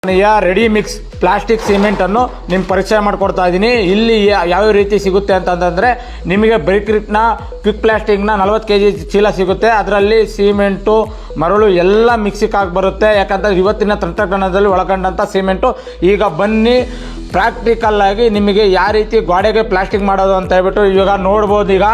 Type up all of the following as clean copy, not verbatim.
Ready mix plastic cement ಅನ್ನು ನಿಮ್ಗೆ ಪರಿಚಯ ಮಾಡಿಕೊಡ್ತಾ ಇದ್ದೀನಿ. ಇಲ್ಲಿ ಯಾವ ರೀತಿ ಸಿಗುತ್ತೆ ಅಂತಂದರೆ ನಿಮಗೆ ಬ್ರಿಕ್ರಿಟ್ನ ಕ್ವಿಕ್ ಪ್ಲಾಸ್ಟಿಕ್ನ 40 kg ಚೀಲ ಸಿಗುತ್ತೆ. ಅದರಲ್ಲಿ ಸಿಮೆಂಟು ಮರಳು ಎಲ್ಲ ಮಿಕ್ಸಿಗೆ ಆಗಿ ಬರುತ್ತೆ. ಯಾಕಂದರೆ ಇವತ್ತಿನ ತಂತ್ರಜ್ಞಾನದಲ್ಲಿ ಒಳಗೊಂಡಂಥ ಸಿಮೆಂಟು. ಈಗ ಬನ್ನಿ ಪ್ರಾಕ್ಟಿಕಲ್ ಆಗಿ ನಿಮಗೆ ಯಾವ ರೀತಿ ಗೋಡೆಗೆ ಪ್ಲಾಸ್ಟಿಕ್ ಮಾಡೋದು ಅಂತ ಹೇಳ್ಬಿಟ್ಟು ಇವಾಗ ನೋಡ್ಬೋದು. ಈಗ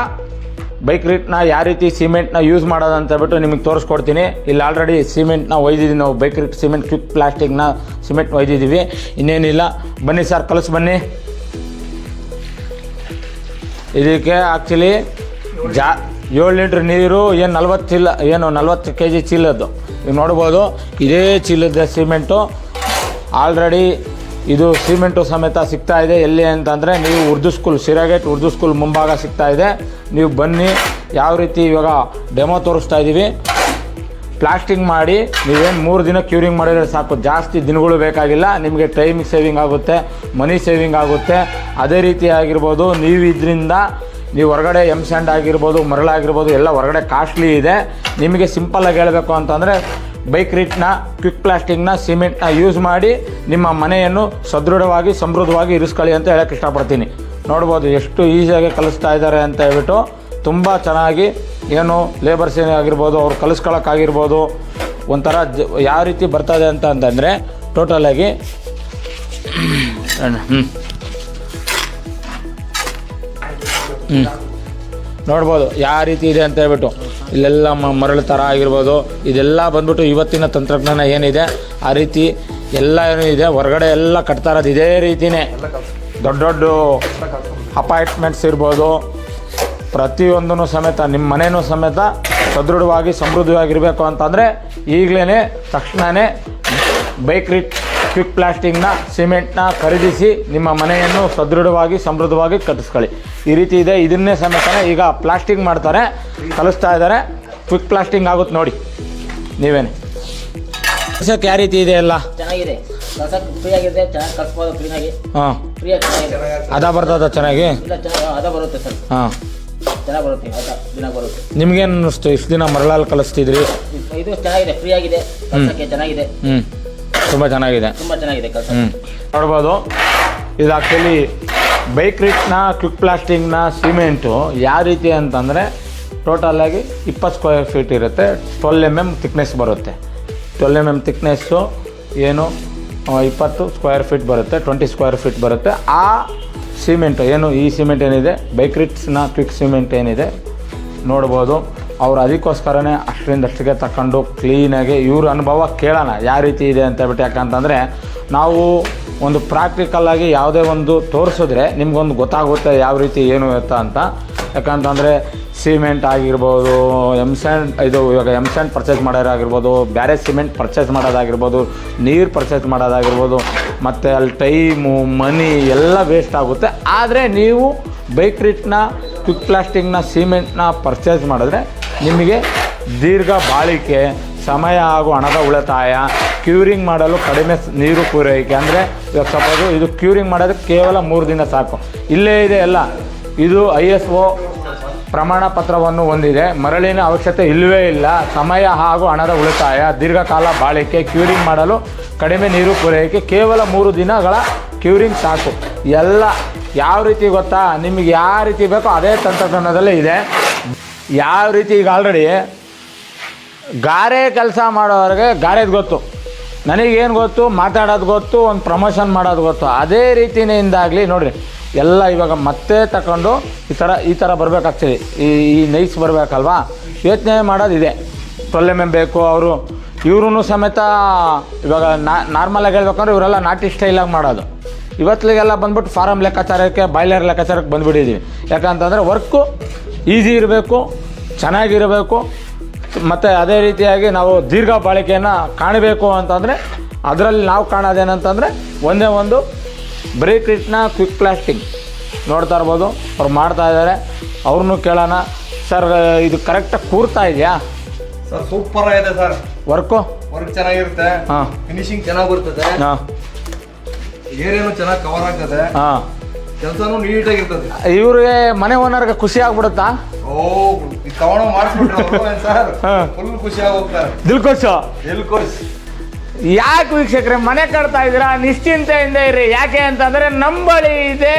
ಬೈಕ್ರಿಟ್ನ ಯಾವ ರೀತಿ ಸಿಮೆಂಟ್ನ ಯೂಸ್ ಮಾಡೋದು ಅಂತ ಹೇಳ್ಬಿಟ್ಟು ನಿಮಗೆ ತೋರಿಸ್ಕೊಡ್ತೀನಿ. ಇಲ್ಲಿ ಆಲ್ರೆಡಿ ಸಿಮೆಂಟ್ನ ಒಯ್ದಿದ್ದೀವಿ ನಾವು. ಬೈಕ್ರಿಟ್ ಸಿಮೆಂಟ್ ಕ್ವಿಕ್ ಪ್ಲಾಸ್ಟಿಕ್ನ ಸಿಮೆಂಟ್ ಒಯ್ದಿದ್ದೀವಿ. ಇನ್ನೇನಿಲ್ಲ, ಬನ್ನಿ ಸರ್ ಕಲಿಸ್ ಬನ್ನಿ. ಇದಕ್ಕೆ ಆ್ಯಕ್ಚುಲಿ 7 ಲೀಟ್ರ್ ನೀರು 40 kg ಚೀಲದ್ದು. ಈಗ ನೋಡ್ಬೋದು ಇದೇ ಚೀಲದ ಸಿಮೆಂಟು ಆಲ್ರೆಡಿ ಇದು ಸಿಮೆಂಟು ಸಮೇತ ಸಿಗ್ತಾ ಇದೆ. ಎಲ್ಲಿ ಅಂತಂದರೆ ನೀವು ಉರ್ದು ಸ್ಕೂಲ್ ಸಿರಾಗೇಟ್ ಉರ್ದು ಸ್ಕೂಲ್ ಮುಂಭಾಗ ಸಿಗ್ತಾ ಇದೆ. ನೀವು ಬನ್ನಿ, ಯಾವ ರೀತಿ ಇವಾಗ ಡೆಮೋ ತೋರಿಸ್ತಾ ಇದ್ದೀವಿ. ಪ್ಲಾಸ್ಟಿಂಗ್ ಮಾಡಿ ನೀವೇನು 3 ದಿನ ಕ್ಯೂರಿಂಗ್ ಮಾಡಿದರೆ ಸಾಕು, ಜಾಸ್ತಿ ದಿನಗಳು ಬೇಕಾಗಿಲ್ಲ. ನಿಮಗೆ ಟೈಮ್ ಸೇವಿಂಗ್ ಆಗುತ್ತೆ, ಮನಿ ಸೇವಿಂಗ್ ಆಗುತ್ತೆ. ಅದೇ ರೀತಿ ಆಗಿರ್ಬೋದು, ನೀವು ಇದರಿಂದ ನೀವು ಹೊರಗಡೆ ಸ್ಯಾಂಡ್ ಆಗಿರ್ಬೋದು, ಮರಳಾಗಿರ್ಬೋದು ಎಲ್ಲ ಹೊರಗಡೆ ಕಾಸ್ಟ್ಲಿ ಇದೆ. ನಿಮಗೆ ಸಿಂಪಲ್ಲಾಗಿ ಹೇಳಬೇಕು ಅಂತಂದರೆ ಬೈಕ್ರಿಟ್ನ ಕ್ವಿಕ್ ಪ್ಲಾಸ್ಟಿಕ್ನ ಸಿಮೆಂಟ್ನ ಯೂಸ್ ಮಾಡಿ ನಿಮ್ಮ ಮನೆಯನ್ನು ಸದೃಢವಾಗಿ ಸಮೃದ್ಧವಾಗಿ ಇರಿಸ್ಕೊಳ್ಳಿ ಅಂತ ಹೇಳೋಕ್ಕೆ ಇಷ್ಟಪಡ್ತೀನಿ. ನೋಡ್ಬೋದು ಎಷ್ಟು ಈಸಿಯಾಗಿ ಕಲಿಸ್ತಾ ಇದ್ದಾರೆ ಅಂತ ಹೇಳ್ಬಿಟ್ಟು. ತುಂಬ ಚೆನ್ನಾಗಿ ಏನು ಲೇಬರ್ಸ್ ಆಗಿರ್ಬೋದು, ಅವ್ರು ಕಲಿಸ್ಕೊಳ್ಳೋಕ್ಕಾಗಿರ್ಬೋದು, ಒಂಥರ ಯಾವ ರೀತಿ ಬರ್ತದೆ ಅಂತಂದರೆ ಟೋಟಲಾಗಿ ನೋಡ್ಬೋದು ಯಾವ ರೀತಿ ಇದೆ ಅಂತ ಹೇಳ್ಬಿಟ್ಟು. ಇಲ್ಲೆಲ್ಲ ಮರಳು ಥರ ಆಗಿರ್ಬೋದು, ಇದೆಲ್ಲ ಬಂದ್ಬಿಟ್ಟು ಇವತ್ತಿನ ತಂತ್ರಜ್ಞಾನ ಏನಿದೆ ಆ ರೀತಿ ಎಲ್ಲ ಏನೂ ಇದೆ. ಹೊರಗಡೆ ಎಲ್ಲ ಕಟ್ತಾ ಇರೋದು ಇದೇ ರೀತಿಯೇ. ದೊಡ್ಡ ದೊಡ್ಡ ಅಪಾರ್ಟ್ಮೆಂಟ್ಸ್ ಇರ್ಬೋದು, ಪ್ರತಿಯೊಂದೂ ಸಮೇತ ನಿಮ್ಮ ಮನೆಯೂ ಸಮೇತ ಸದೃಢವಾಗಿ ಸಮೃದ್ಧವಾಗಿರಬೇಕು ಅಂತಂದರೆ ಈಗಲೇ ತಕ್ಷಣವೇ ಬೈಕ್ರಿಟ್ ಕ್ವಿಕ್ ಪ್ಲಾಸ್ಟಿಕ್ನ ಸಿಮೆಂಟ್ನ ಖರೀದಿಸಿ ನಿಮ್ಮ ಮನೆಯನ್ನು ಸದೃಢವಾಗಿ ಸಮೃದ್ಧವಾಗಿ ಕಟ್ಟಿಸ್ಕೊಳ್ಳಿ. ಈ ರೀತಿ ಇದೆ. ಇದನ್ನೇ ಸಮೇತ ಈಗ ಪ್ಲಾಸ್ಟಿಕ್ ಮಾಡ್ತಾರೆ, ಕಲಿಸ್ತಾ ಇದ್ದಾರೆ. ಕ್ವಿಕ್ ಪ್ಲಾಸ್ಟಿಂಗ್ ಆಗುತ್ತೆ ನೋಡಿ ನೀವೇನೆ. ಕಲ್ಸಕ್ಕೆ ಯಾವ ರೀತಿ ಇದೆ ಎಲ್ಲ ಚೆನ್ನಾಗಿದೆ, ಫ್ರೀ ಆಗಿದೆ, ಚೆನ್ನಾಗಿ ಕಲಿಸ್ಬೋದು ಕ್ಲೀನಾಗಿ. ಹಾಂ, ಫ್ರೀಯಾಗಿ ಅದ ಬರ್ತದ ಚೆನ್ನಾಗಿ. ಇಲ್ಲ ಅದ ಬರುತ್ತೆ ಸರ್. ಹಾಂ, ಚೆನ್ನಾಗಿ ಬರುತ್ತೆ, ಅದ ದಿನ ಬರುತ್ತೆ. ನಿಮ್ಗೇನು ಅನ್ನಿಸ್ತು ಇಷ್ಟು ದಿನ ಮರಳಲ್ಲಿ ಕಲಿಸ್ತಿದ್ರಿ? ಇದು ಚೆನ್ನಾಗಿದೆ, ಫ್ರೀ ಆಗಿದೆ, ಕಲ್ಸಕ್ಕೆ ಚೆನ್ನಾಗಿದೆ. ತುಂಬ ಚೆನ್ನಾಗಿದೆ, ತುಂಬ ಚೆನ್ನಾಗಿದೆ ಕಲ್ಸ. ನೋಡ್ಬೋದು ಇದು ಆ್ಯಕ್ಚುಲಿ ಬೈಕ್ರಿಟ್ನ ಕ್ವಿಕ್ ಪ್ಲಾಸ್ಟಿಕ್ನ ಸಿಮೆಂಟು ಯಾವ ರೀತಿ ಅಂತಂದರೆ ಟೋಟಲಾಗಿ 20 ಸ್ಕ್ವೇರ್ ಫೀಟ್ ಇರುತ್ತೆ. 12 mm ಥಿಕ್ನೆಸ್ ಬರುತ್ತೆ. 12 mm ಥಿಕ್ನೆಸ್ಸು ಏನು 20 ಸ್ಕ್ವೇರ್ ಫೀಟ್ ಬರುತ್ತೆ, 20 ಸ್ಕ್ವೇರ್ ಫೀಟ್ ಬರುತ್ತೆ. ಆ ಸಿಮೆಂಟು ಏನು ಈ ಸಿಮೆಂಟ್ ಏನಿದೆ ಬೈಕ್ರಿಟ್ಸ್ನ ಕ್ವಿಕ್ ಸಿಮೆಂಟ್ ಏನಿದೆ ನೋಡ್ಬೋದು. ಅವ್ರು ಅದಕ್ಕೋಸ್ಕರನೇ ಅಷ್ಟರಿಂದಷ್ಟಿಗೆ ತಗೊಂಡು ಕ್ಲೀನಾಗಿ ಇವ್ರ ಅನುಭವ ಕೇಳೋಣ ಯಾವ ರೀತಿ ಇದೆ ಅಂತ ಹೇಳ್ಬಿಟ್ಟು. ಯಾಕಂತಂದರೆ ನಾವು ಒಂದು ಪ್ರಾಕ್ಟಿಕಲ್ಲಾಗಿ ಯಾವುದೇ ಒಂದು ತೋರಿಸಿದ್ರೆ ನಿಮ್ಗೊಂದು ಗೊತ್ತಾಗುತ್ತೆ ಯಾವ ರೀತಿ ಏನು ಇರ್ತಾ ಅಂತ. ಯಾಕಂತಂದರೆ ಸಿಮೆಂಟ್ ಆಗಿರ್ಬೋದು, ಸ್ಯಾಂಡ್ ಇದು ಇವಾಗ ಸ್ಯಾಂಡ್ ಪರ್ಚೇಸ್ ಮಾಡೋದಾಗಿರ್ಬೋದು, ಬೇರೆ ಸಿಮೆಂಟ್ ಪರ್ಚೇಸ್ ಮಾಡೋದಾಗಿರ್ಬೋದು, ನೀರು ಪರ್ಚೇಸ್ ಮಾಡೋದಾಗಿರ್ಬೋದು, ಮತ್ತು ಅಲ್ಲಿ ಟೈಮು ಮನಿ ಎಲ್ಲ ವೇಸ್ಟ್ ಆಗುತ್ತೆ. ಆದರೆ ನೀವು ಬೈಕ್ರಿಟ್ನ ಕ್ವಿಕ್ ಪ್ಲಾಸ್ಟಿಕ್ನ ಸಿಮೆಂಟ್ನ ಪರ್ಚೇಸ್ ಮಾಡಿದ್ರೆ ನಿಮಗೆ ದೀರ್ಘ ಬಾಳಿಕೆ, ಸಮಯ ಹಾಗೂ ಹಣದ ಉಳಿತಾಯ, ಕ್ಯೂರಿಂಗ್ ಮಾಡಲು ಕಡಿಮೆ ನೀರು ಪೂರೈಕೆ. ಅಂದರೆ ಇವಾಗ ಸಪೋಸು ಇದು ಕ್ಯೂರಿಂಗ್ ಮಾಡೋದಕ್ಕೆ ಕೇವಲ 3 ದಿನ ಸಾಕು. ಇಲ್ಲೇ ಇದೆ ಎಲ್ಲ. ಇದು ISO ಪ್ರಮಾಣ ಪತ್ರವನ್ನು ಹೊಂದಿದೆ. ಮರಳಿನ ಅವಶ್ಯಕತೆ ಇಲ್ಲವೇ ಇಲ್ಲ. ಸಮಯ ಹಾಗೂ ಹಣದ ಉಳಿತಾಯ, ದೀರ್ಘಕಾಲ ಬಾಳಿಕೆ, ಕ್ಯೂರಿಂಗ್ ಮಾಡಲು ಕಡಿಮೆ ನೀರು ಪೂರೈಕೆ, ಕೇವಲ 3 ದಿನಗಳ ಕ್ಯೂರಿಂಗ್ ಸಾಕು. ಎಲ್ಲ ಯಾವ ರೀತಿ ಗೊತ್ತಾ, ನಿಮಗೆ ಯಾವ ರೀತಿ ಬೇಕೋ ಅದೇ ತಂತ್ರಜ್ಞಾನದಲ್ಲೇ ಇದೆ. ಯಾವ ರೀತಿ ಈಗ ಆಲ್ರೆಡಿ ಗಾರೆ ಕೆಲಸ ಮಾಡೋರಿಗೆ ಗಾರೆದು ಗೊತ್ತು, ನನಗೇನು ಗೊತ್ತು, ಮಾತಾಡೋದು ಗೊತ್ತು, ಒಂದು ಪ್ರಮೋಷನ್ ಮಾಡೋದು ಗೊತ್ತು. ಅದೇ ರೀತಿಯಿಂದಾಗಲಿ ನೋಡಿರಿ ಎಲ್ಲ ಇವಾಗ ಮತ್ತೆ ತಗೊಂಡು ಈ ಥರ ಬರಬೇಕಾಗ್ತದೆ. ಈ ನೈಸ್ ಬರಬೇಕಲ್ವಾ, ಯೋಚನೆ ಮಾಡೋದಿದೆ. 12 mm ಬೇಕು. ಇವ್ರೂ ಸಮೇತ ಇವಾಗ ನಾರ್ಮಲಾಗಿ ಹೇಳ್ಬೇಕಂದ್ರೆ ಇವರೆಲ್ಲ ನಾಟಿ ಸ್ಟೈಲಾಗಿ ಮಾಡೋದು. ಇವತ್ತಿಗೆಲ್ಲ ಬಂದ್ಬಿಟ್ಟು ಫಾರಮ್ ಲೆಕ್ಕಾಚಾರಕ್ಕೆ, ಬಾಯ್ಲರ್ ಲೆಕ್ಕಾಚಾರಕ್ಕೆ ಬಂದುಬಿಟ್ಟಿದ್ದೀವಿ. ಯಾಕಂತಂದರೆ ವರ್ಕು ಈಸಿ ಇರಬೇಕು, ಚೆನ್ನಾಗಿರಬೇಕು, ಮತ್ತು ಅದೇ ರೀತಿಯಾಗಿ ನಾವು ದೀರ್ಘ ಬಾಳಿಕೆಯನ್ನು ಕಾಣಬೇಕು ಅಂತಂದರೆ ಅದರಲ್ಲಿ ನಾವು ಕಾಣೋದೇನಂತಂದರೆ ಒಂದೇ ಒಂದು ಬೈಕ್ರಿಟ್ನ ಕ್ವಿಕ್ ಪ್ಲಾಸ್ಟಿಕ್ ನೋಡ್ತಾ ಇರ್ಬೋದು. ಅವ್ರು ಮಾಡ್ತಾ ಇದ್ದಾರೆ, ಅವ್ರನ್ನೂ ಕೇಳೋಣ. ಸರ್ ಇದು ಕರೆಕ್ಟಾಗಿ ಕೂರ್ತಾ ಇದೆಯಾ ಸರ್? ಸೂಪರ್ ಆಗಿದೆ ಸರ್. ವರ್ಕ್ ಚೆನ್ನಾಗಿರುತ್ತೆ. ಹಾಂ, ಫಿನಿಶಿಂಗ್ ಚೆನ್ನಾಗಿ ಬರ್ತದೆ. ಹಾಂ, ಏರಿಯಾನು ಚೆನ್ನಾಗಿ ಕವರ್ ಆಗ್ತದೆ. ಹಾಂ, ಕೆಲಸನೂ ನೀಟಾಗಿರ್ತದೆ. ಇವ್ರಿಗೆ ಮನೆ ಓನರ್ಗೆ ಖುಷಿ ಆಗ್ಬಿಡುತ್ತಾ? ತಗೊಂಡು ಮಾಡಿಸ್ಬಿಟ್ರೆ ಸರ್ ಫುಲ್ ಖುಷಿಯಾಗಿ ಹೋಗ್ತಾರೆ. ದಿಲ್ ಖುಷ್. ಯಾಕೆ ವೀಕ್ಷಕರೇ ಮನೆ ಕಟ್ತಾ ಇದ್ದೀರಾ, ನಿಶ್ಚಿಂತೆಯಿಂದ ಇರ್ರಿ. ಯಾಕೆ ಅಂತಂದರೆ ನಮ್ಮ ಬಳಿ ಇದೆ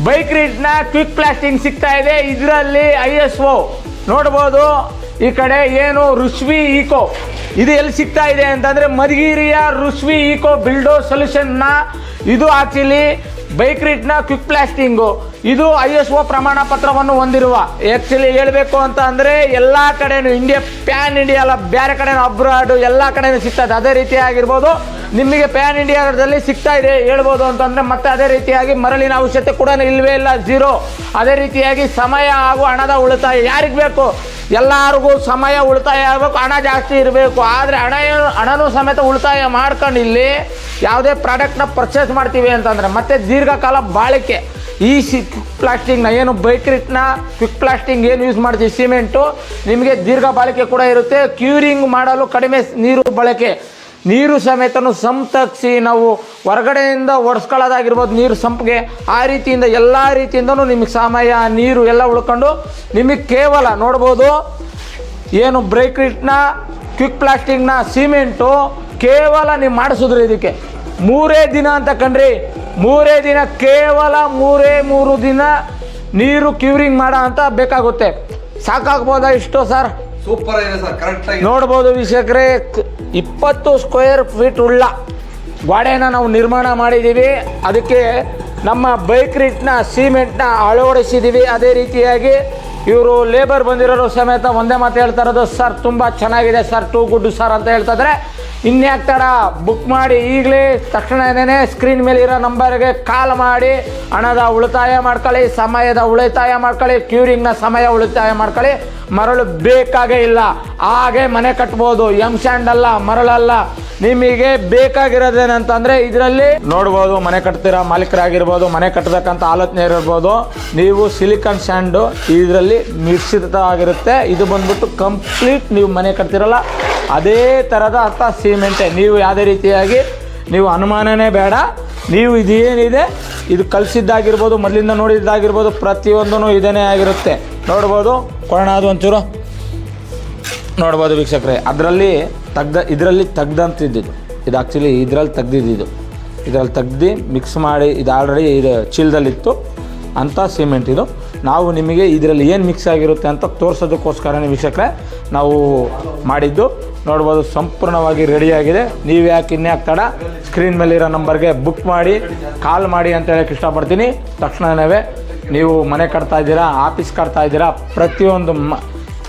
ಬೈಕ್ರಿಟ್ನ ಕ್ವಿಕ್ ಪ್ಲಾಸ್ಟಿಂಗ್ ಸಿಗ್ತಾ ಇದೆ. ಇದರಲ್ಲಿ ISO ನೋಡ್ಬೋದು. ಈ ಕಡೆ ಏನು ರುಶ್ವಿ ಈಕೋ, ಇದು ಎಲ್ಲಿ ಸಿಗ್ತಾ ಇದೆ ಅಂತಂದರೆ ಮಧುಗಿರಿಯ ರುಶ್ವಿ ಈಕೋ ಬಿಲ್ಡೋ ಸೊಲ್ಯೂಷನ್ನ. ಇದು ಆ್ಯಕ್ಚುಲಿ ಬೈಕ್ರಿಟ್ನ ಕ್ವಿಕ್ ಪ್ಲಾಸ್ಟಿಂಗು. ಇದು ISO ಪ್ರಮಾಣ ಪತ್ರವನ್ನು ಹೊಂದಿರುವ. ಆ್ಯಕ್ಚುಲಿ ಹೇಳಬೇಕು ಅಂತ ಅಂದರೆ ಎಲ್ಲ ಕಡೆಯೂ ಇಂಡಿಯಾ, ಪ್ಯಾನ್ ಇಂಡಿಯಾ ಅಲ್ಲ, ಬೇರೆ ಕಡೆನೂ ಅಬ್ರಾಡು ಎಲ್ಲ ಕಡೆಯೂ ಸಿಗ್ತದೆ. ಅದೇ ರೀತಿಯಾಗಿರ್ಬೋದು ನಿಮಗೆ ಪ್ಯಾನ್ ಇಂಡಿಯಾದಲ್ಲಿ ಸಿಗ್ತಾ ಇದೆ ಹೇಳ್ಬೋದು ಅಂತಂದರೆ. ಮತ್ತು ಅದೇ ರೀತಿಯಾಗಿ ಮರಳಿನ ಅವಶ್ಯಕತೆ ಕೂಡ ಇಲ್ಲವೇ ಇಲ್ಲ, ಝೀರೋ. ಅದೇ ರೀತಿಯಾಗಿ ಸಮಯ ಹಾಗೂ ಹಣದ ಉಳಿತಾಯ ಯಾರಿಗೆ ಬೇಕು, ಎಲ್ಲರಿಗೂ ಸಮಯ ಉಳಿತಾಯ ಆಗಬೇಕು, ಹಣ ಜಾಸ್ತಿ ಇರಬೇಕು. ಆದರೆ ಹಣನೂ ಸಮೇತ ಉಳಿತಾಯ ಮಾಡ್ಕೊಂಡು ಇಲ್ಲಿ ಯಾವುದೇ ಪ್ರಾಡಕ್ಟ್ನ ಪರ್ಚೇಸ್ ಮಾಡ್ತೀವಿ ಅಂತಂದರೆ ಮತ್ತೆ ದೀರ್ಘಕಾಲ ಬಾಳಿಕೆ ಈ ಕ್ವಿಕ್ ಪ್ಲಾಸ್ಟಿಂಗ್ನ ಏನು ಬೈಕ್ರಿಟ್ನ ಕ್ವಿಕ್ ಪ್ಲಾಸ್ಟಿಂಗ್ ಏನು ಯೂಸ್ ಮಾಡ್ತೀವಿ ಸಿಮೆಂಟು, ನಿಮಗೆ ದೀರ್ಘ ಬಾಳಿಕೆ ಕೂಡ ಇರುತ್ತೆ. ಕ್ಯೂರಿಂಗ್ ಮಾಡಲು ಕಡಿಮೆ ನೀರು ಬಳಕೆ, ನೀರು ಸಮೇತನು ಸಂಪ್ ತಗ್ಸಿ ನಾವು ಹೊರಗಡೆಯಿಂದ ಒರೆಸ್ಕೊಳ್ಳೋದಾಗಿರ್ಬೋದು ನೀರು ಸಂಪ್ಗೆ, ಆ ರೀತಿಯಿಂದ ಎಲ್ಲ ರೀತಿಯಿಂದನೂ ನಿಮಗೆ ಸಮಯ ನೀರು ಎಲ್ಲ ಉಳ್ಕೊಂಡು ನಿಮಗೆ ಕೇವಲ ನೋಡ್ಬೋದು ಏನು ಬೈಕ್ರಿಟ್ನ ಕ್ವಿಕ್ ಪ್ಲಾಸ್ಟಿಂಗ್ನ ಸಿಮೆಂಟು ಕೇವಲ ನೀವು ಮಾಡಿಸಿದ್ರಿ ಇದಕ್ಕೆ 3 ದಿನ ಅಂತ ಕಣ್ರಿ. 3 ದಿನ, ಕೇವಲ 3 ದಿನ ನೀರು ಕ್ಯೂರಿಂಗ್ ಮಾಡೋ ಅಂತ ಬೇಕಾಗುತ್ತೆ. ಸಾಕಾಗ್ಬೋದಾ ಇಷ್ಟು ಸರ್? ಸೂಪರ್ ಆಗಿದೆ ಸರ್, ಕರೆಕ್ಟ್ ಆಗಿ ನೋಡ್ಬೋದು ವೀಕ್ಷಕರೇ. 20 ಸ್ಕ್ವೇರ್ ಫೀಟ್ ಉಳ್ಳ ಗೋಡೆನ ನಾವು ನಿರ್ಮಾಣ ಮಾಡಿದ್ದೀವಿ. ಅದಕ್ಕೆ ನಮ್ಮ ಬೈಕ್ರಿಟ್ನ ಸಿಮೆಂಟ್ನ ಅಳವಡಿಸಿದ್ದೀವಿ. ಅದೇ ರೀತಿಯಾಗಿ ಇವರು ಲೇಬರ್ ಬಂದಿರೋರು ಸಮೇತ ಒಂದೇ ಮಾತು ಹೇಳ್ತಾ ಇರೋದು, ಸರ್ ತುಂಬ ಚೆನ್ನಾಗಿದೆ ಸರ್, ಟೂ ಗುಡ್ ಸರ್ ಅಂತ ಹೇಳ್ತಾ ಇದ್ದಾರೆ. ಇನ್ಯಾಕೆ ತಡ, ಬುಕ್ ಮಾಡಿ ಈಗಲೇ ತಕ್ಷಣನೇ ಸ್ಕ್ರೀನ್ ಮೇಲೆ ಇರೋ ನಂಬರ್ಗೆ ಕಾಲ್ ಮಾಡಿ ಹಣದ ಉಳಿತಾಯ ಮಾಡ್ಕೊಳ್ಳಿ, ಸಮಯದ ಉಳಿತಾಯ ಮಾಡ್ಕೊಳ್ಳಿ, ಕ್ಯೂರಿಂಗ್ನ ಸಮಯ ಉಳಿತಾಯ ಮಾಡ್ಕೊಳ್ಳಿ. ಮರಳು ಬೇಕಾಗೇ ಇಲ್ಲ, ಹಾಗೆ ಮನೆ ಕಟ್ಬೋದು. ಸ್ಯಾಂಡ್ ಅಲ್ಲ, ಮರಳಲ್ಲ. ನಿಮಗೆ ಬೇಕಾಗಿರೋದೇನಂತಂದರೆ ಇದರಲ್ಲಿ ನೋಡ್ಬೋದು, ಮನೆ ಕಟ್ತಿರೋ ಮಾಲೀಕರಾಗಿರ್ಬೋದು, ಮನೆ ಕಟ್ಟಬೇಕಂತ ಆಲೋಚನೆ ಇರ್ಬೋದು, ನೀವು ಸಿಲಿಕಾನ್ ಸ್ಯಾಂಡು ಇದರಲ್ಲಿ ಮಿಶ್ರಿತವಾಗಿರುತ್ತೆ. ಇದು ಬಂದ್ಬಿಟ್ಟು ಕಂಪ್ಲೀಟ್ ನೀವು ಮನೆ ಕಟ್ತಿರಲ್ಲ ಅದೇ ಥರದ ಅಂತ ಸಿಮೆಂಟೆ. ನೀವು ಯಾವುದೇ ರೀತಿಯಾಗಿ ನೀವು ಅನುಮಾನನೇ ಬೇಡ. ನೀವು ಇದೇನಿದೆ ಇದು ಕಲಿಸಿದ್ದಾಗಿರ್ಬೋದು, ಮೊದಲಿಂದ ನೋಡಿದ್ದಾಗಿರ್ಬೋದು, ಪ್ರತಿಯೊಂದೂ ಇದೇನೇ ಆಗಿರುತ್ತೆ. ನೋಡ್ಬೋದು, ಕೊರೋನಾ ಅದು ಒಂಚೂರು ನೋಡ್ಬೋದು ವೀಕ್ಷಕರೇ. ಇದರಲ್ಲಿ ತೆಗ್ದಂತಿದ್ದು ಇದು ಆ್ಯಕ್ಚುಲಿ ಇದರಲ್ಲಿ ತೆಗ್ದು ಮಿಕ್ಸ್ ಮಾಡಿ ಇದು ಆಲ್ರೆಡಿ ಇದು ಚೀಲದಲ್ಲಿತ್ತು ಅಂಥ ಸಿಮೆಂಟ್ ಇದು. ನಾವು ನಿಮಗೆ ಇದರಲ್ಲಿ ಏನು ಮಿಕ್ಸ್ ಆಗಿರುತ್ತೆ ಅಂತ ತೋರಿಸೋದಕ್ಕೋಸ್ಕರನೇ ವೀಕ್ಷಕರೇ ನಾವು ಮಾಡಿದ್ದು. ನೋಡ್ಬೋದು, ಸಂಪೂರ್ಣವಾಗಿ ರೆಡಿಯಾಗಿದೆ. ನೀವು ಯಾಕೆ ಇನ್ಯಾಕೆ ತಡ, ಸ್ಕ್ರೀನ್ ಮೇಲಿರೋ ನಂಬರ್ಗೆ ಬುಕ್ ಮಾಡಿ, ಕಾಲ್ ಮಾಡಿ ಅಂತ ಹೇಳಕ್ಕೆ ಇಷ್ಟಪಡ್ತೀನಿ. ತಕ್ಷಣವೇ ನೀವು ಮನೆ ಕಟ್ತಾ ಇದ್ದೀರಾ, ಆಫೀಸ್ ಕಟ್ತಾ ಇದ್ದೀರಾ, ಪ್ರತಿಯೊಂದು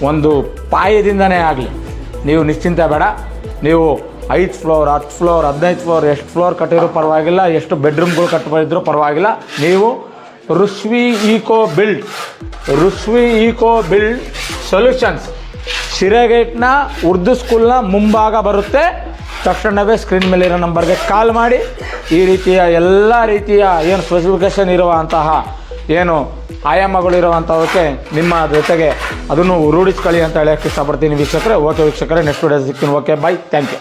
ಒಂದು ಪಾಯದಿಂದನೇ ಆಗಲಿ ನೀವು ನಿಶ್ಚಿಂತೆ ಬೇಡ. ನೀವು 5 ಫ್ಲೋರ್ 10 ಫ್ಲೋರ್ 15 ಫ್ಲೋರ್ ಎಷ್ಟು ಫ್ಲೋರ್ ಕಟ್ಟಿದ್ರು ಪರವಾಗಿಲ್ಲ, ಎಷ್ಟು ಬೆಡ್ರೂಮ್ಗಳು ಕಟ್ಟಿದ್ರು ಪರವಾಗಿಲ್ಲ. ನೀವು ರುಶ್ವಿ ಈಕೋ ಬಿಲ್ಡ್ ಸೊಲ್ಯೂಷನ್ಸ್ ಶಿರಗೇಟ್ನ ಉರ್ದು ಸ್ಕೂಲ್ನ ಮುಂಭಾಗ ಬರುತ್ತೆ. ತಕ್ಷಣವೇ ಸ್ಕ್ರೀನ್ ಮೇಲಿರೋ ನಂಬರ್ಗೆ ಕಾಲ್ ಮಾಡಿ ಈ ರೀತಿಯ ಎಲ್ಲ ರೀತಿಯ ಏನು ಸ್ಪೆಸಿಫಿಕೇಷನ್ ಇರುವಂತಹ ಏನು ಆಯಾಮಗಳಿರುವಂಥದಕ್ಕೆ ನಿಮ್ಮ ಜೊತೆಗೆ ಅದನ್ನು ರೂಢಿಸ್ಕೊಳ್ಳಿ ಅಂತ ಹೇಳೋಕ್ಕೆ ಇಷ್ಟಪಡ್ತೀನಿ ವೀಕ್ಷಕರೇ. ಓಕೆ ವೀಕ್ಷಕರೇ, ನೆಕ್ಸ್ಟ್ ವಿಡಿಯೋ ಸಿಗ್ತೀನಿ. Okay, bye, thank you.